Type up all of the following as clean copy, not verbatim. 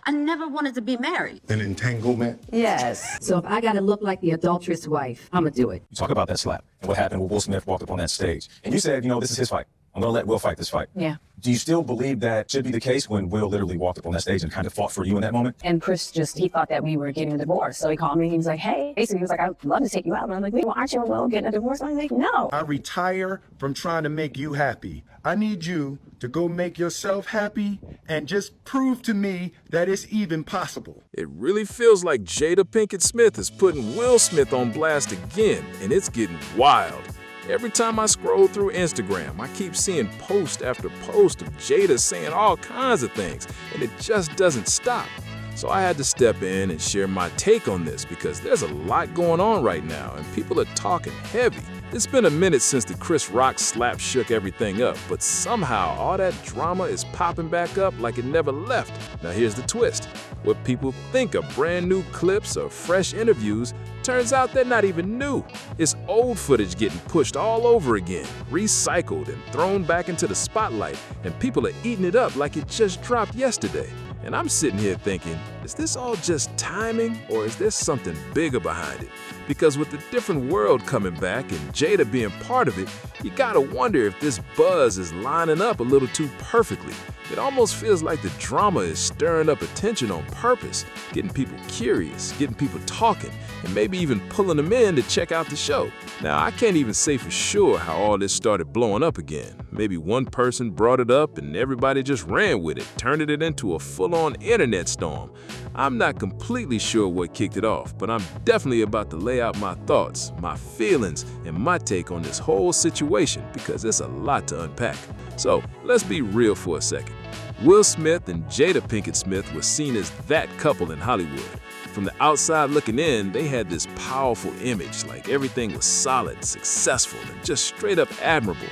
I never wanted to be married. An entanglement? Yes. So if I gotta look like the adulterous wife, I'ma do it. You talk about that slap and what happened when Will Smith walked up on that stage. And you said, this is his fight. I'm going to let Will fight this fight. Yeah. Do you still believe that should be the case when Will literally walked up on that stage and kind of fought for you in that moment? And Chris he thought that we were getting a divorce. So he called me and he was like, hey, basically he was like, I'd love to take you out. And I'm like, well, aren't you and Will getting a divorce? And I was like, no. I retire from trying to make you happy. I need you to go make yourself happy and just prove to me that it's even possible. It really feels like Jada Pinkett Smith is putting Will Smith on blast again, and it's getting wild. Every time I scroll through Instagram, I keep seeing post after post of Jada saying all kinds of things, and it just doesn't stop. So I had to step in and share my take on this because there's a lot going on right now, and people are talking heavy. It's been a minute since the Chris Rock slap shook everything up, but somehow all that drama is popping back up like it never left. Now here's the twist. What people think are brand new clips or fresh interviews, turns out they're not even new. It's old footage getting pushed all over again, recycled and thrown back into the spotlight, and people are eating it up like it just dropped yesterday. And I'm sitting here thinking, is this all just timing or is there something bigger behind it? Because with the different world coming back and Jada being part of it, you gotta wonder if this buzz is lining up a little too perfectly. It almost feels like the drama is stirring up attention on purpose, getting people curious, getting people talking, and maybe even pulling them in to check out the show. Now, I can't even say for sure how all this started blowing up again. Maybe one person brought it up and everybody just ran with it, turning it into a full-on internet storm. I'm not completely sure what kicked it off, but I'm definitely about to lay out my thoughts, my feelings, and my take on this whole situation because there's a lot to unpack. So, let's be real for a second. Will Smith and Jada Pinkett Smith were seen as that couple in Hollywood. From the outside looking in, they had this powerful image, like everything was solid, successful, and just straight up admirable.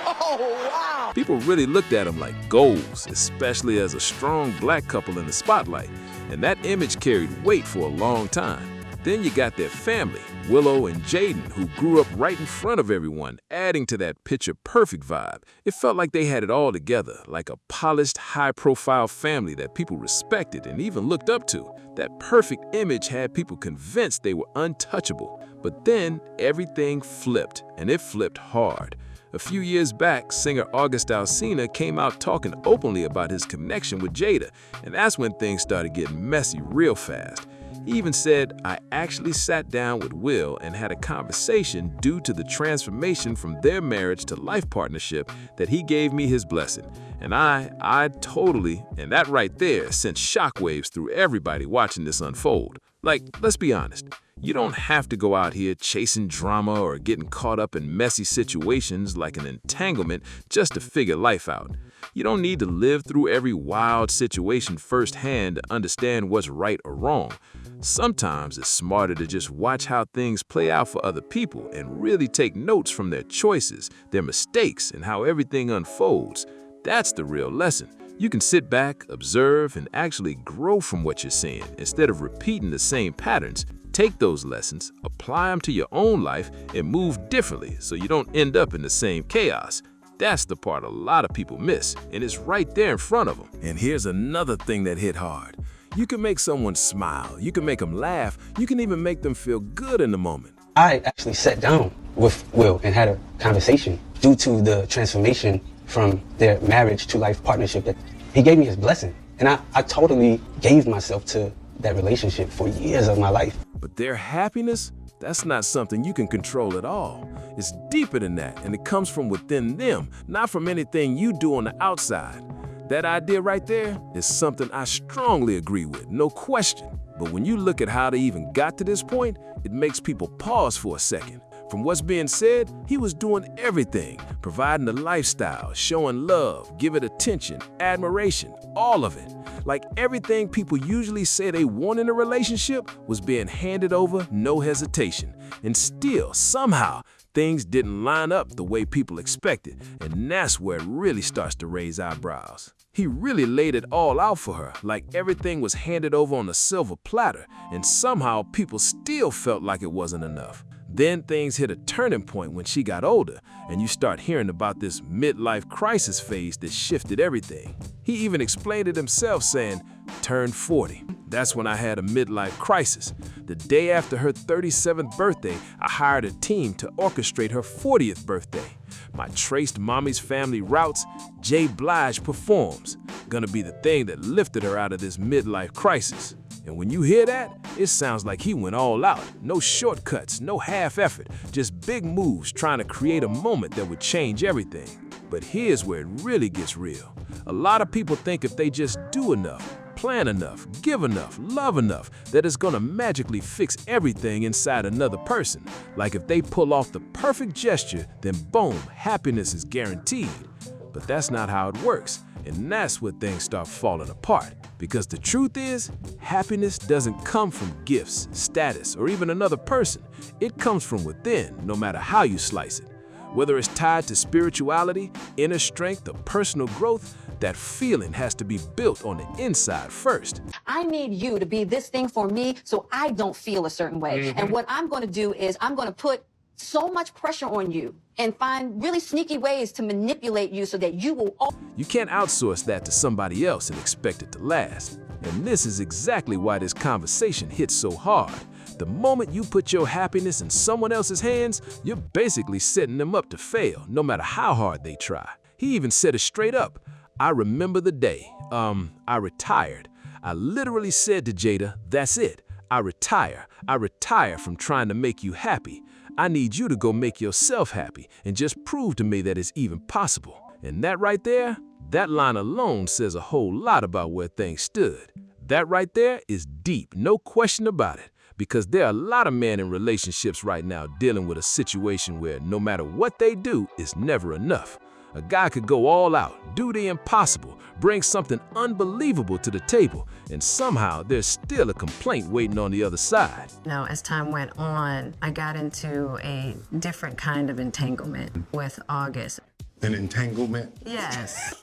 Oh, wow. People really looked at them like goals, especially as a strong black couple in the spotlight, and that image carried weight for a long time. Then you got their family, Willow and Jaden, who grew up right in front of everyone, adding to that picture-perfect vibe. It felt like they had it all together, like a polished, high-profile family that people respected and even looked up to. That perfect image had people convinced they were untouchable. But then everything flipped, and it flipped hard. A few years back, singer August Alsina came out talking openly about his connection with Jada, and that's when things started getting messy real fast. He even said, I actually sat down with Will and had a conversation due to the transformation from their marriage to life partnership that he gave me his blessing. And I totally, and that right there sent shockwaves through everybody watching this unfold. Like, let's be honest, you don't have to go out here chasing drama or getting caught up in messy situations like an entanglement just to figure life out. You don't need to live through every wild situation firsthand to understand what's right or wrong. Sometimes it's smarter to just watch how things play out for other people and really take notes from their choices, their mistakes, and how everything unfolds. That's the real lesson. You can sit back, observe, and actually grow from what you're seeing instead of repeating the same patterns. Take those lessons, apply them to your own life, and move differently so you don't end up in the same chaos. That's the part a lot of people miss, and it's right there in front of them. And here's another thing that hit hard. You can make someone smile, you can make them laugh, you can even make them feel good in the moment. I actually sat down with Will and had a conversation due to the transformation from their marriage to life partnership that he gave me his blessing. And I totally gave myself to that relationship for years of my life. But their happiness, that's not something you can control at all. It's deeper than that, and it comes from within them, not from anything you do on the outside. That idea right there is something I strongly agree with, no question. But when you look at how they even got to this point, it makes people pause for a second. From what's being said, he was doing everything, providing the lifestyle, showing love, giving attention, admiration, all of it. Like everything people usually say they want in a relationship was being handed over, no hesitation. And still, somehow, things didn't line up the way people expected, and that's where it really starts to raise eyebrows. He really laid it all out for her, like everything was handed over on a silver platter, and somehow people still felt like it wasn't enough. Then things hit a turning point when she got older, and you start hearing about this midlife crisis phase that shifted everything. He even explained it himself, saying, "Turned 40. That's when I had a midlife crisis. The day after her 37th birthday, I hired a team to orchestrate her 40th birthday. My traced mommy's family routes, Jay Blige performs. Gonna be the thing that lifted her out of this midlife crisis." And when you hear that, it sounds like he went all out. No shortcuts, no half effort, just big moves trying to create a moment that would change everything. But here's where it really gets real. A lot of people think if they just do enough, plan enough, give enough, love enough, that it's gonna magically fix everything inside another person. Like if they pull off the perfect gesture, then boom, happiness is guaranteed. But that's not how it works. And that's where things start falling apart. Because the truth is, happiness doesn't come from gifts, status, or even another person. It comes from within, no matter how you slice it. Whether it's tied to spirituality, inner strength, or personal growth, that feeling has to be built on the inside first. I need you to be this thing for me so I don't feel a certain way. And what I'm going to do is I'm going to put so much pressure on you and find really sneaky ways to manipulate you so that you will... You can't outsource that to somebody else and expect it to last. And this is exactly why this conversation hits so hard. The moment you put your happiness in someone else's hands, you're basically setting them up to fail, no matter how hard they try. He even said it straight up. I remember the day, I retired. I literally said to Jada, that's it. I retire from trying to make you happy. I need you to go make yourself happy and just prove to me that it's even possible. And that right there, that line alone says a whole lot about where things stood. That right there is deep, no question about it. Because there are a lot of men in relationships right now dealing with a situation where no matter what they do, it's never enough. A guy could go all out, do the impossible, bring something unbelievable to the table, and somehow there's still a complaint waiting on the other side. Now, as time went on, I got into a different kind of entanglement with August. An entanglement? Yes.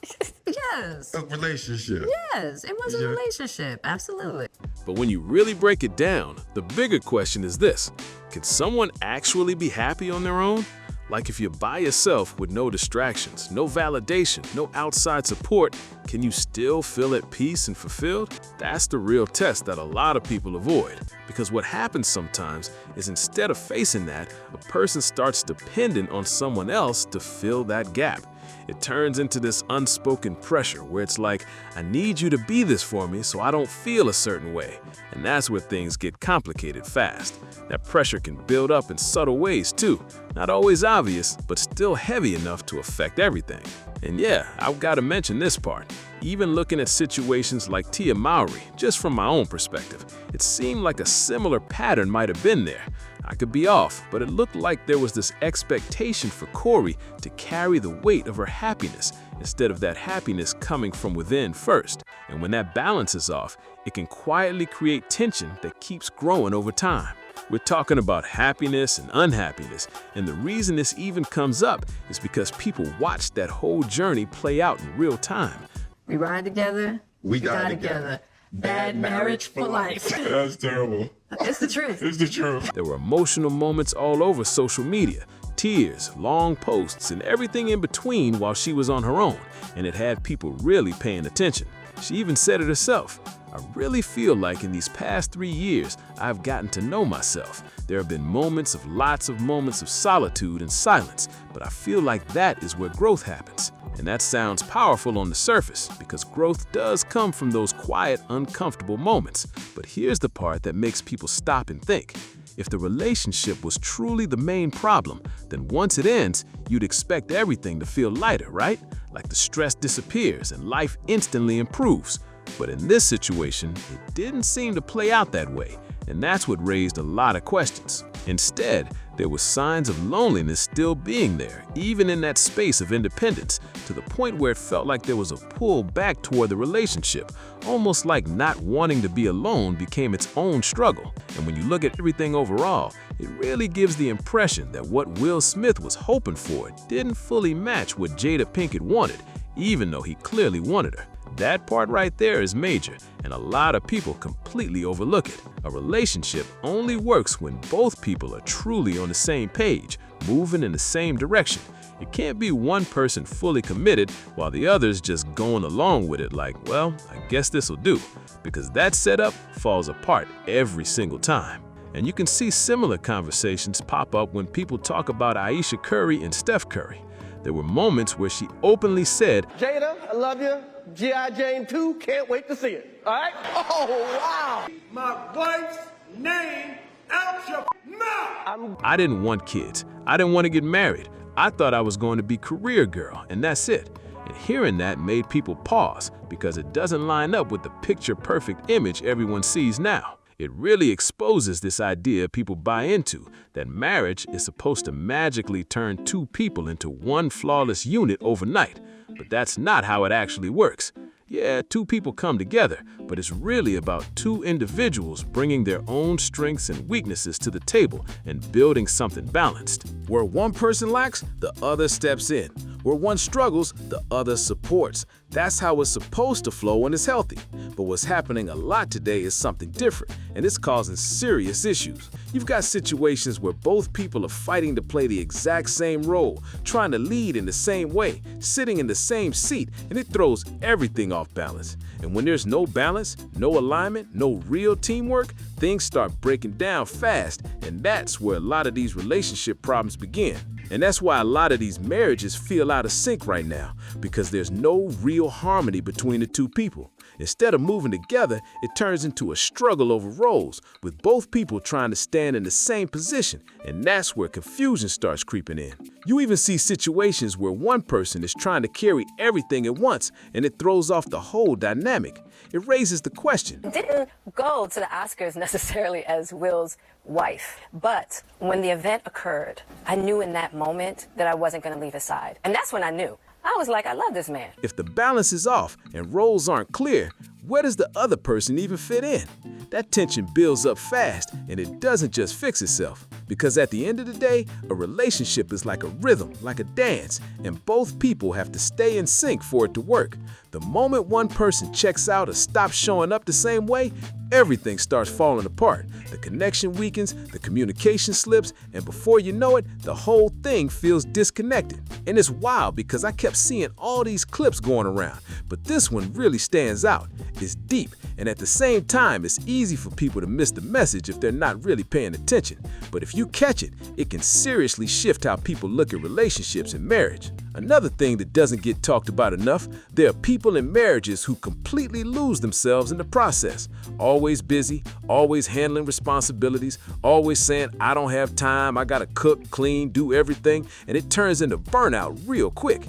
Yes. A relationship? Yes, it was a relationship, absolutely. But when you really break it down, the bigger question is this: can someone actually be happy on their own? Like if you're by yourself with no distractions, no validation, no outside support, can you still feel at peace and fulfilled? That's the real test that a lot of people avoid. Because what happens sometimes is instead of facing that, a person starts dependent on someone else to fill that gap. It turns into this unspoken pressure where it's like, I need you to be this for me so I don't feel a certain way. And that's where things get complicated fast. That pressure can build up in subtle ways too. Not always obvious, but still heavy enough to affect everything. And yeah, I've got to mention this part. Even looking at situations like Tia Mowry, just from my own perspective, it seemed like a similar pattern might have been there. I could be off, but it looked like there was this expectation for Corey to carry the weight of her happiness instead of that happiness coming from within first. And when that balance is off, it can quietly create tension that keeps growing over time. We're talking about happiness and unhappiness, and the reason this even comes up is because people watch that whole journey play out in real time. We ride together, We die together. Bad marriage for life. That's terrible. It's the truth. It's the truth. There were emotional moments all over social media, tears, long posts, and everything in between while she was on her own, and it had people really paying attention. She even said it herself. I really feel like in these past 3 years, I've gotten to know myself. There have been lots of moments of solitude and silence, but I feel like that is where growth happens. And that sounds powerful on the surface, because growth does come from those quiet, uncomfortable moments. But here's the part that makes people stop and think. If the relationship was truly the main problem, then once it ends, you'd expect everything to feel lighter, right? Like the stress disappears and life instantly improves. But in this situation, it didn't seem to play out that way, and that's what raised a lot of questions. Instead, there were signs of loneliness still being there, even in that space of independence, to the point where it felt like there was a pull back toward the relationship, almost like not wanting to be alone became its own struggle. And when you look at everything overall, it really gives the impression that what Will Smith was hoping for didn't fully match what Jada Pinkett wanted, even though he clearly wanted her. That part right there is major, and a lot of people completely overlook it. A relationship only works when both people are truly on the same page, moving in the same direction. It can't be one person fully committed while the other's just going along with it like, well, I guess this'll do, because that setup falls apart every single time. And you can see similar conversations pop up when people talk about Ayesha Curry and Steph Curry. There were moments where she openly said, Jada, I love you. G.I. Jane 2, can't wait to see it. All right? Oh, wow. My wife's name out your mouth! I didn't want kids. I didn't want to get married. I thought I was going to be career girl, and that's it. And hearing that made people pause because it doesn't line up with the picture-perfect image everyone sees now. It really exposes this idea people buy into, that marriage is supposed to magically turn two people into one flawless unit overnight. But that's not how it actually works. Yeah, two people come together, but it's really about two individuals bringing their own strengths and weaknesses to the table and building something balanced. Where one person lacks, the other steps in. Where one struggles, the other supports. That's how it's supposed to flow when it's healthy. But what's happening a lot today is something different, and it's causing serious issues. You've got situations where both people are fighting to play the exact same role, trying to lead in the same way, sitting in the same seat, and it throws everything off balance. And when there's no balance, no alignment, no real teamwork, things start breaking down fast, and that's where a lot of these relationship problems begin. And that's why a lot of these marriages feel out of sync right now, because there's no real harmony between the two people. Instead of moving together, it turns into a struggle over roles, with both people trying to stand in the same position, and that's where confusion starts creeping in. You even see situations where one person is trying to carry everything at once, and it throws off the whole dynamic. It raises the question. Didn't go to the Oscars necessarily as Will's wife, but when the event occurred, I knew in that moment that I wasn't going to leave his side. And that's when I knew. I was like, I love this man. If the balance is off and roles aren't clear, where does the other person even fit in? That tension builds up fast, and it doesn't just fix itself. Because at the end of the day, a relationship is like a rhythm, like a dance, and both people have to stay in sync for it to work. The moment one person checks out or stops showing up the same way, everything starts falling apart. The connection weakens, the communication slips, and before you know it, the whole thing feels disconnected. And it's wild because I kept seeing all these clips going around, but this one really stands out. It's deep, and at the same time, it's easy for people to miss the message if they're not really paying attention. But if you catch it, it can seriously shift how people look at relationships and marriage. Another thing that doesn't get talked about enough, there are people in marriages who completely lose themselves in the process. Always busy, always handling responsibilities, always saying, I don't have time, I gotta cook, clean, do everything, and it turns into burnout real quick.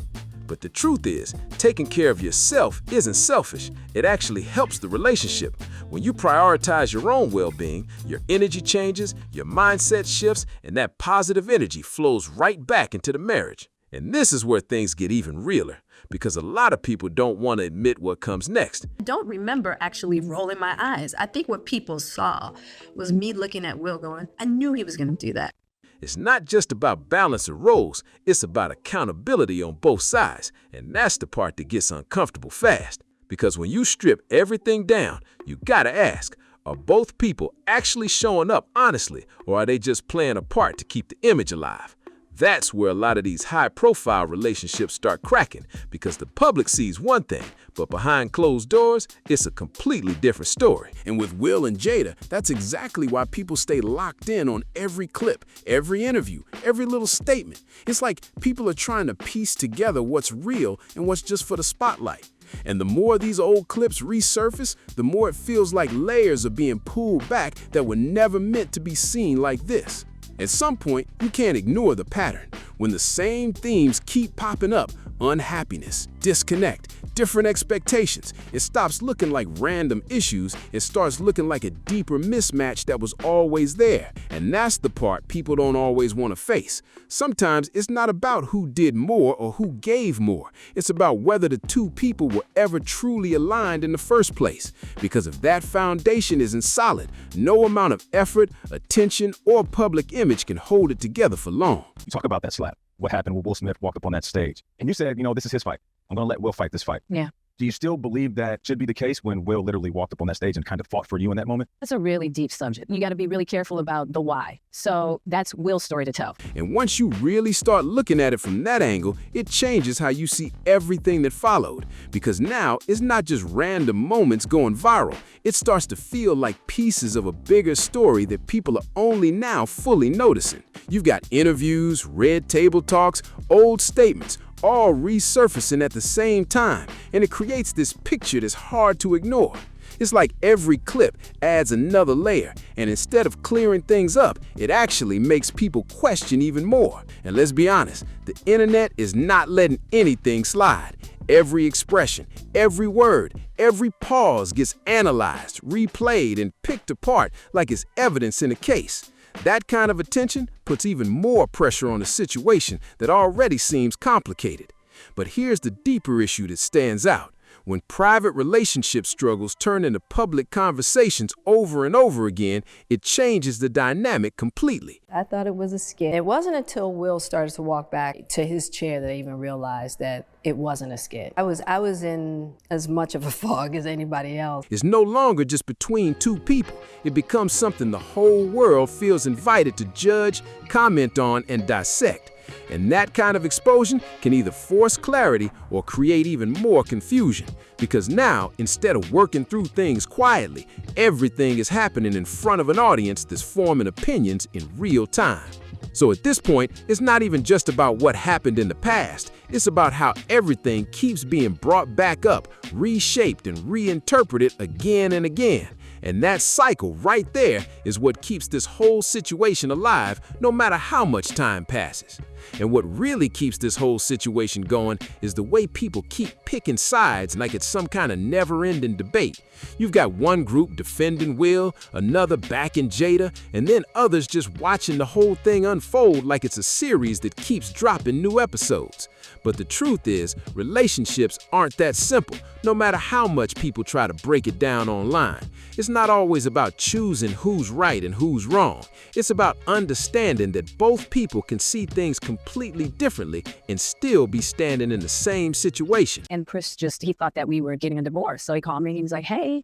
But the truth is, taking care of yourself isn't selfish. It actually helps the relationship. When you prioritize your own well-being, your energy changes, your mindset shifts, and that positive energy flows right back into the marriage. And this is where things get even realer, because a lot of people don't want to admit what comes next. I don't remember actually rolling my eyes. I think what people saw was me looking at Will going, I knew he was going to do that. It's not just about balance of roles, it's about accountability on both sides, and that's the part that gets uncomfortable fast. Because when you strip everything down, you gotta ask, are both people actually showing up honestly, or are they just playing a part to keep the image alive? That's where a lot of these high-profile relationships start cracking, because the public sees one thing, but behind closed doors, it's a completely different story. And with Will and Jada, that's exactly why people stay locked in on every clip, every interview, every little statement. It's like people are trying to piece together what's real and what's just for the spotlight. And the more these old clips resurface, the more it feels like layers are being pulled back that were never meant to be seen like this. At some point, you can't ignore the pattern. When the same themes keep popping up, unhappiness, disconnect, different expectations, it stops looking like random issues, it starts looking like a deeper mismatch that was always there. And that's the part people don't always want to face. Sometimes it's not about who did more or who gave more. It's about whether the two people were ever truly aligned in the first place. Because if that foundation isn't solid, no amount of effort, attention, or public image can hold it together for long. You talk about that slap. What happened when Will Smith walked up on that stage. And you said, this is his fight. I'm going to let Will fight this fight. Yeah. Do you still believe that should be the case when Will literally walked up on that stage and kind of fought for you in that moment? That's a really deep subject. You got to be really careful about the why. So that's Will's story to tell. And once you really start looking at it from that angle, it changes how you see everything that followed. Because now it's not just random moments going viral. It starts to feel like pieces of a bigger story that people are only now fully noticing. You've got interviews, red table talks, old statements, all resurfacing at the same time, and it creates this picture that's hard to ignore. It's like every clip adds another layer, and instead of clearing things up, it actually makes people question even more. And let's be honest, the internet is not letting anything slide. Every expression, every word, every pause gets analyzed, replayed, and picked apart like it's evidence in a case. That kind of attention puts even more pressure on a situation that already seems complicated. But here's the deeper issue that stands out. When private relationship struggles turn into public conversations over and over again, it changes the dynamic completely. I thought it was a skit. It wasn't until Will started to walk back to his chair that I even realized that it wasn't a skit. I was in as much of a fog as anybody else. It's no longer just between two people. It becomes something the whole world feels invited to judge, comment on, and dissect. And that kind of exposure can either force clarity or create even more confusion. Because now, instead of working through things quietly, everything is happening in front of an audience that's forming opinions in real time. So at this point, it's not even just about what happened in the past. It's about how everything keeps being brought back up, reshaped and reinterpreted again and again. And that cycle right there is what keeps this whole situation alive, no matter how much time passes. And what really keeps this whole situation going is the way people keep picking sides like it's some kind of never-ending debate. You've got one group defending Will, another backing Jada, and then others just watching the whole thing unfold like it's a series that keeps dropping new episodes. But the truth is, relationships aren't that simple, no matter how much people try to break it down online. It's not always about choosing who's right and who's wrong. It's about understanding that both people can see things completely differently and still be standing in the same situation. And Chris he thought that we were getting a divorce. So he called me and he was like, hey,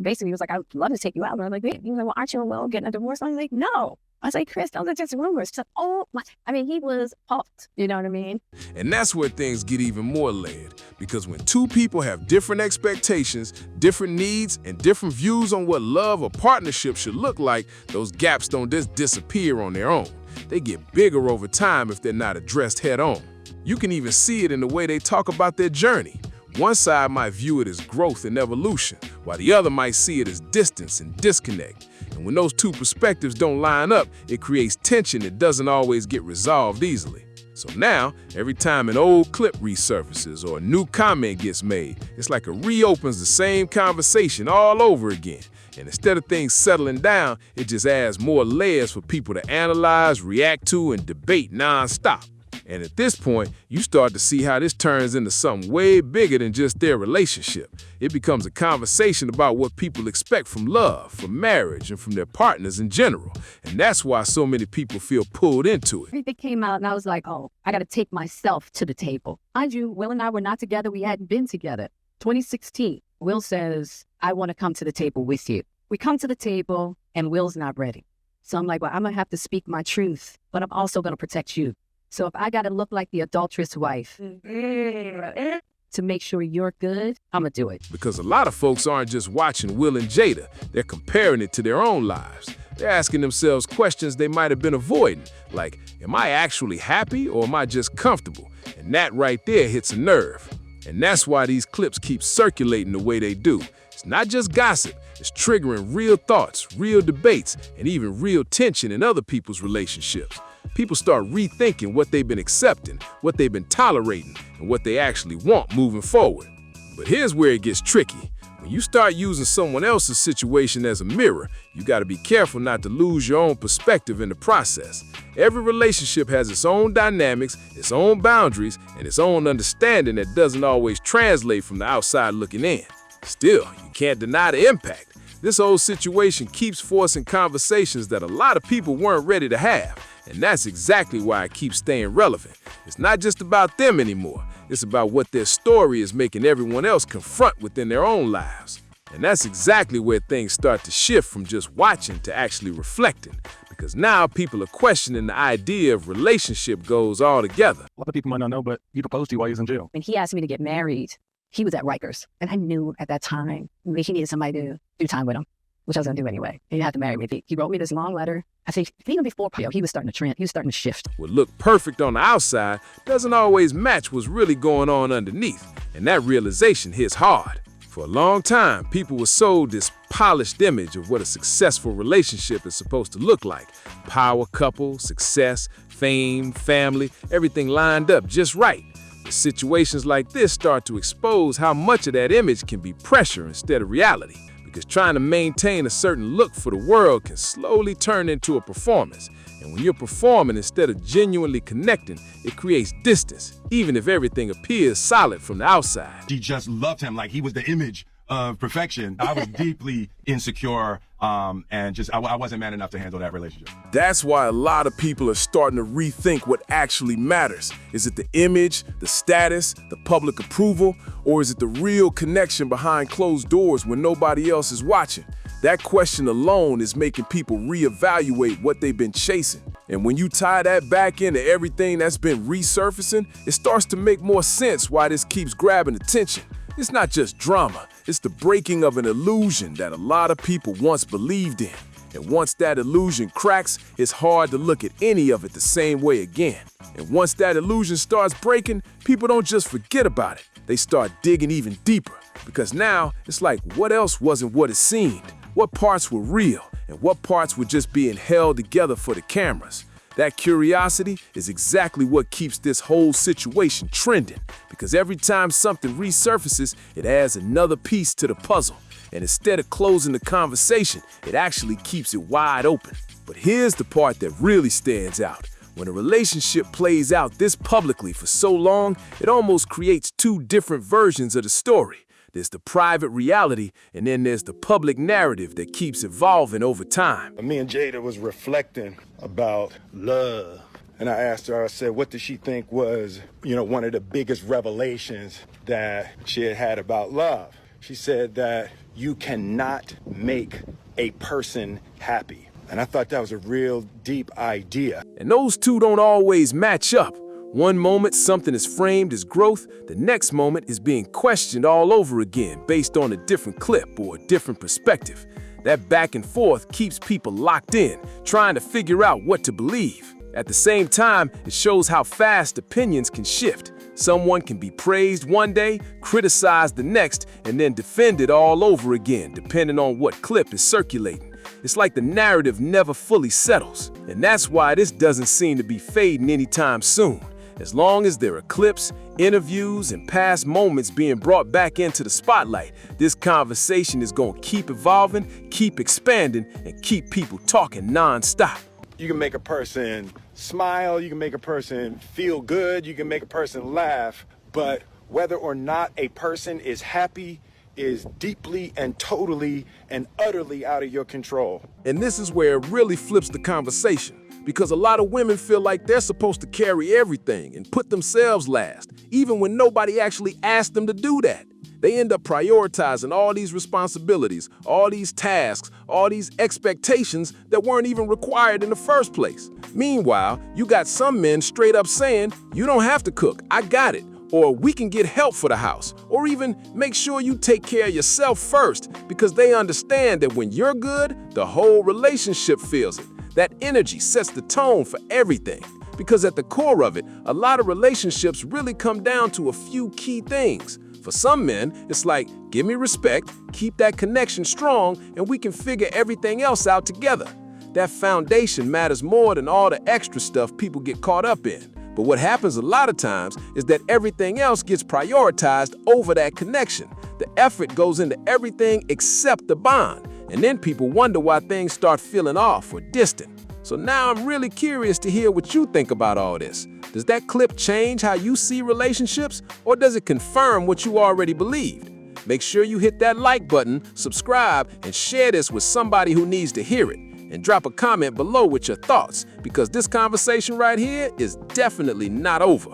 basically he was like, I'd love to take you out. And I was like, he was like, well, aren't you and Will getting a divorce? And I was like, no. I was like, Chris, those are just rumors. She's like, oh my, he was pumped. You know what I mean? And that's where things get even more layered. Because when two people have different expectations, different needs, and different views on what love or partnership should look like, those gaps don't just disappear on their own. They get bigger over time if they're not addressed head on. You can even see it in the way they talk about their journey. One side might view it as growth and evolution, while the other might see it as distance and disconnect. And when those two perspectives don't line up, it creates tension that doesn't always get resolved easily. So now, every time an old clip resurfaces or a new comment gets made, it's like it reopens the same conversation all over again. And instead of things settling down, it just adds more layers for people to analyze, react to, and debate nonstop. And at this point, you start to see how this turns into something way bigger than just their relationship. It becomes a conversation about what people expect from love, from marriage, and from their partners in general. And that's why so many people feel pulled into it. Everything came out and I was like, oh, I got to take myself to the table. Mind you, Will and I were not together. We hadn't been together. 2016, Will says, I want to come to the table with you. We come to the table and Will's not ready. So I'm like, well, I'm going to have to speak my truth, but I'm also going to protect you. So if I got to look like the adulterous wife to make sure you're good, I'm going to do it. Because a lot of folks aren't just watching Will and Jada. They're comparing it to their own lives. They're asking themselves questions they might have been avoiding, like, am I actually happy or am I just comfortable? And that right there hits a nerve. And that's why these clips keep circulating the way they do. It's not just gossip. It's triggering real thoughts, real debates, and even real tension in other people's relationships. People start rethinking what they've been accepting, what they've been tolerating, and what they actually want moving forward. But here's where it gets tricky. When you start using someone else's situation as a mirror, you got to be careful not to lose your own perspective in the process. Every relationship has its own dynamics, its own boundaries, and its own understanding that doesn't always translate from the outside looking in. Still, you can't deny the impact. This whole situation keeps forcing conversations that a lot of people weren't ready to have. And that's exactly why it keeps staying relevant. It's not just about them anymore. It's about what their story is making everyone else confront within their own lives. And that's exactly where things start to shift from just watching to actually reflecting. Because now people are questioning the idea of relationship goals altogether. A lot of people might not know, but he proposed to you while he was in jail. When he asked me to get married, he was at Rikers. And I knew at that time that he needed somebody to do time with him, which I was going to do anyway. He had to marry me. He wrote me this long letter. I think even before he was starting to trend. He was starting to shift. What looked perfect on the outside doesn't always match what's really going on underneath. And that realization hits hard. For a long time, people were sold this polished image of what a successful relationship is supposed to look like. Power couple, success, fame, family, everything lined up just right. But situations like this start to expose how much of that image can be pressure instead of reality. Because trying to maintain a certain look for the world can slowly turn into a performance. And when you're performing instead of genuinely connecting, it creates distance, even if everything appears solid from the outside. She just loved him like he was the image of perfection. I was deeply insecure and just I wasn't man enough to handle that relationship. That's why a lot of people are starting to rethink what actually matters. Is it the image, the status, the public approval, or is it the real connection behind closed doors when nobody else is watching? That question alone is making people reevaluate what they've been chasing. And when you tie that back into everything that's been resurfacing, it starts to make more sense why this keeps grabbing attention. It's not just drama, it's the breaking of an illusion that a lot of people once believed in. And once that illusion cracks, it's hard to look at any of it the same way again. And once that illusion starts breaking, people don't just forget about it. They start digging even deeper. Because now, it's like, what else wasn't what it seemed? What parts were real and what parts were just being held together for the cameras? That curiosity is exactly what keeps this whole situation trending, because every time something resurfaces, it adds another piece to the puzzle. And instead of closing the conversation, it actually keeps it wide open. But here's the part that really stands out. When a relationship plays out this publicly for so long, it almost creates two different versions of the story. There's the private reality, and then there's the public narrative that keeps evolving over time. Me and Jada was reflecting about love. And I asked her, I said, what did she think was, one of the biggest revelations that she had had about love? She said that you cannot make a person happy. And I thought that was a real deep idea. And those two don't always match up. One moment something is framed as growth, the next moment is being questioned all over again based on a different clip or a different perspective. That back and forth keeps people locked in, trying to figure out what to believe. At the same time, it shows how fast opinions can shift. Someone can be praised one day, criticized the next, and then defended all over again, depending on what clip is circulating. It's like the narrative never fully settles, and that's why this doesn't seem to be fading anytime soon. As long as there are clips, interviews, and past moments being brought back into the spotlight, this conversation is going to keep evolving, keep expanding, and keep people talking nonstop. You can make a person smile, you can make a person feel good, you can make a person laugh, but whether or not a person is happy is deeply and totally and utterly out of your control. And this is where it really flips the conversation. Because a lot of women feel like they're supposed to carry everything and put themselves last, even when nobody actually asked them to do that. They end up prioritizing all these responsibilities, all these tasks, all these expectations that weren't even required in the first place. Meanwhile, you got some men straight up saying, you don't have to cook, I got it. Or we can get help for the house. Or even make sure you take care of yourself first, because they understand that when you're good, the whole relationship feels it. That energy sets the tone for everything. Because at the core of it, a lot of relationships really come down to a few key things. For some men, it's like, give me respect, keep that connection strong, and we can figure everything else out together. That foundation matters more than all the extra stuff people get caught up in. But what happens a lot of times is that everything else gets prioritized over that connection. The effort goes into everything except the bond. And then people wonder why things start feeling off or distant. So now I'm really curious to hear what you think about all this. Does that clip change how you see relationships, or does it confirm what you already believed? Make sure you hit that like button, subscribe, and share this with somebody who needs to hear it. And drop a comment below with your thoughts, because this conversation right here is definitely not over.